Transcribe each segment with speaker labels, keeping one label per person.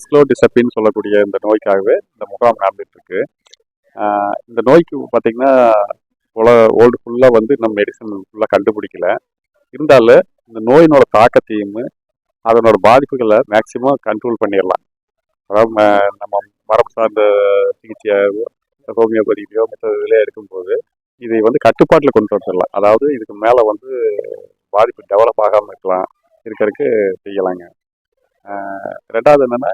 Speaker 1: மஸ்லோ டிஸ்டபின்னு சொல்லக்கூடிய இந்த நோய்க்காகவே இந்த முகாம் நடந்துட்டு இருக்கு. இந்த நோய்க்கு பார்த்தீங்கன்னா வேர்ல்டு ஃபுல்லாக வந்து நம்ம மெடிசன் ஃபுல்லாக கண்டுபிடிக்கல. இருந்தாலும் இந்த நோயினோட தாக்கத்தையும் அதனோட பாதிப்புகளை மேக்சிமம் கண்ட்ரோல் பண்ணிடலாம். அதாவது நம்ம மரபு சார்ந்த சிகிச்சையாகவோ ஹோமியோபதியிலையோ மற்ற இதில் எடுக்கும்போது இதை வந்து கட்டுப்பாட்டில் கொண்டு வந்துடலாம். அதாவது இதுக்கு மேலே வந்து பாதிப்பு டெவலப் ஆகாமல் இருக்கிறதுக்கு செய்யலாங்க. ரெண்டாவது என்னென்னா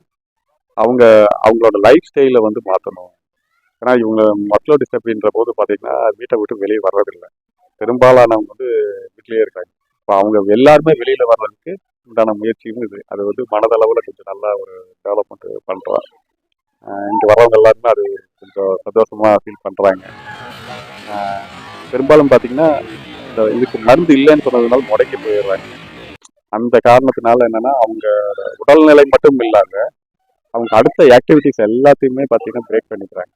Speaker 1: அவங்களோட லைஃப் ஸ்டைலை வந்து மாற்றணும். ஏன்னா இவங்க மஸ்லோ டிஸ்டர்பின்ற போது பார்த்தீங்கன்னா வீட்டை விட்டு வெளியே வர்றதில்லை. பெரும்பாலானவங்க வந்து வீட்டிலேயே இருக்காங்க. இப்போ அவங்க எல்லாருமே வெளியில் வர்றதுக்கு உண்டான முயற்சியும் இது. அது வந்து மனதளவில் கொஞ்சம் நல்லா ஒரு டெவலப்மெண்ட் பண்ணுறோம். இங்கே வர்றவங்க எல்லாருமே அது கொஞ்சம் சந்தோஷமாக ஃபீல் பண்ணுறாங்க. பெரும்பாலும் பார்த்தீங்கன்னா இதுக்கு மருந்து இல்லைன்னு சொன்னதுனால முடக்கி போயிடுறாங்க. அந்த காரணத்தினால என்னென்னா அவங்க உடல்நிலை மட்டும் இல்லாத அவங்க அடுத்த ஆக்டிவிட்டிஸ் எல்லாத்தையுமே பார்த்தீங்கன்னா பிரேக் பண்ணிக்கிறாங்க.